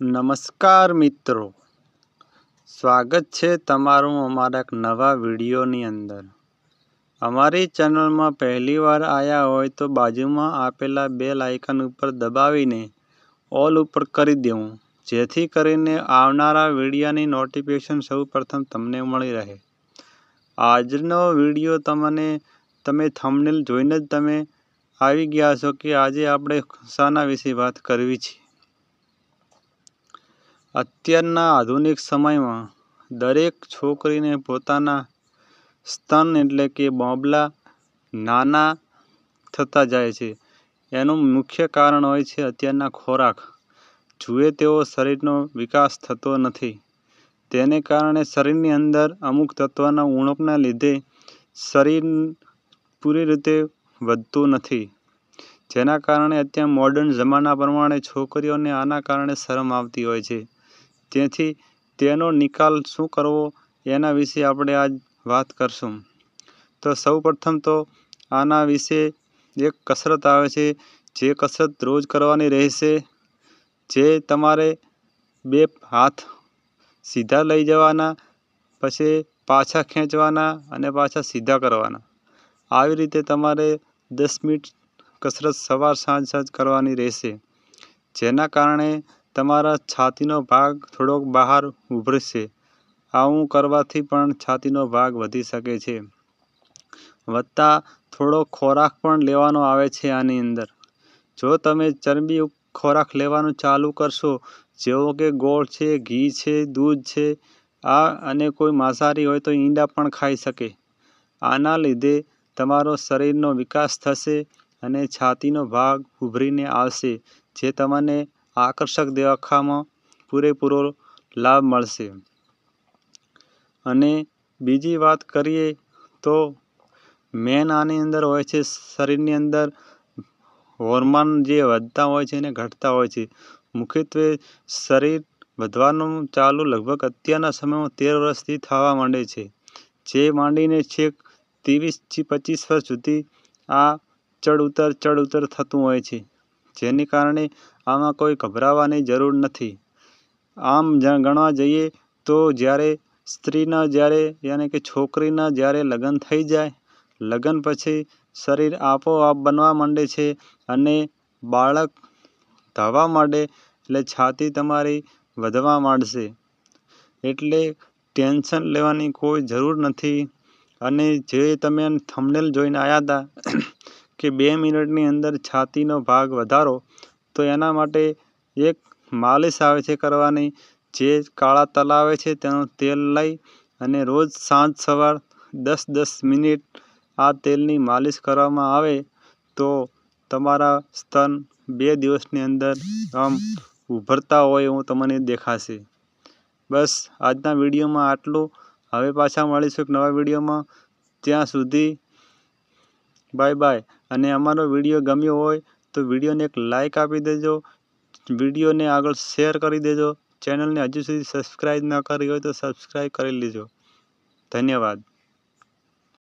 નમસ્કાર મિત્રો, સ્વાગત છે તમારું અમારા એક નવા વિડીયોની અંદર। અમારી ચેનલમાં પહેલીવાર આવ્યા હોય તો બાજુમાં આપેલા બેલ આઇકન ઉપર દબાવીને ઓલ ઉપર કરી દેવું, જેથી કરીને આવનારા વિડીયોની નોટિફિકેશન સૌપ્રથમ તમને મળી રહે। આજનો વિડીયો તમે થંબનેલ જોઈને જ તમે આવી ગયા છો કે આજે આપણે શાના વિશે વાત કરવી છે। અત્યારના આધુનિક સમયમાં દરેક છોકરીને પોતાના સ્તન એટલે કે બોબલા નાના થતા જાય છે। એનું મુખ્ય કારણ હોય છે અત્યારના ખોરાક। જુએ તેવો શરીરનો વિકાસ થતો નથી। તેને કારણે શરીરની અંદર અમુક તત્વના ઉણપના લીધે શરીર પૂરી રીતે વધતું નથી, જેના કારણે અત્યારે મોડર્ન જમાના પ્રમાણે છોકરીઓને આના કારણે શરમ આવતી હોય છે। તેથી તેનો નિકાલ શું કરવો એના વિશે આપણે આજ વાત કરશું। તો સૌપ્રથમ તો આના વિશે એક કસરત આવે છે, જે કસરત રોજ કરવાની રહેશે। જે તમારે બે હાથ સીધા લઈ જવાના, પછી પાછા ખેંચવાના અને પાછા સીધા કરવાના। આવી રીતે તમારે 10 મિનિટ કસરત સવાર સાંજ કરવાની રહેશે, જેના કારણે તમારા છાતીનો ભાગ થોડોક બહાર ઉભરશે। આવું કરવાથી પણ છાતીનો ભાગ વધી શકે છે। વત્તા થોડો ખોરાક પણ લેવાનો આવે છે આની અંદર। જો તમે ચરબી ખોરાક લેવાનું ચાલુ કરશો, જેવો કે ગોળ છે, ઘી છે, દૂધ છે, અને કોઈ માંસાહારી હોય તો ઈંડા પણ ખાઈ શકે। આના લીધે તમારો શરીરનો વિકાસ થશે અને છાતીનો ભાગ ઉભરીને આવશે, જે તમને આકર્ષક દેખાવામાં પૂરેપૂરો લાભ મળશે। અને બીજી વાત કરીએ તો મેન આની અંદર હોય છે શરીરની અંદર હોર્મોન જે વધતા હોય છે અને ઘટતા હોય છે। મુખ્યત્વે શરીર વધવાનું ચાલુ લગભગ અત્યારના સમયમાં 13 વર્ષથી થવા માંડે છે, જે માંડીને છેક 23 થી 25 વર્ષ સુધી આ ચડ ઉતર થતું હોય છે, જેને કારણે આમાં કોઈ ગભરાવાની જરૂર નથી। આમ ગણવા જઈએ તો જ્યારે સ્ત્રીના યાને કે છોકરીના જ્યારે લગ્ન થઈ જાય, લગ્ન પછી શરીર આપોઆપ બનવા માંડે છે અને બાળક થવા માંડે એટલે છાતી તમારી વધવા માંડશે। એટલે ટેન્શન લેવાની કોઈ જરૂર નથી। અને જે તમે થંબનેલ જોઈને આવ્યા હતા કે 2 મિનિટની અંદર છાતીનો ભાગ વધારો, તો એના માટે એક માલિશ આવે છે કરવાની। જે કાળા તલ આવે છે તેનું તેલ લઈ અને રોજ સાંજ સવાર 10-10 મિનિટ આ તેલની માલિશ કરવામાં આવે તો તમારા સ્તન 2 દિવસની અંદર આમ ઉભરતા હોય એવું તમને દેખાશે। બસ આજના વિડીયોમાં આટલું। હવે પાછા મળીશું એક નવા વિડીયોમાં। ત્યાં સુધી બાય બાય। અને અમારો વિડીયો ગમ્યો હોય તો વિડીયોને એક લાઈક આપી દેજો, વિડીયોને આગળ શેર કરી દેજો। ચેનલને હજુ સુધી સબસ્ક્રાઈબ ન કરી હોય તો સબસ્ક્રાઈબ કરી લેજો। ધન્યવાદ।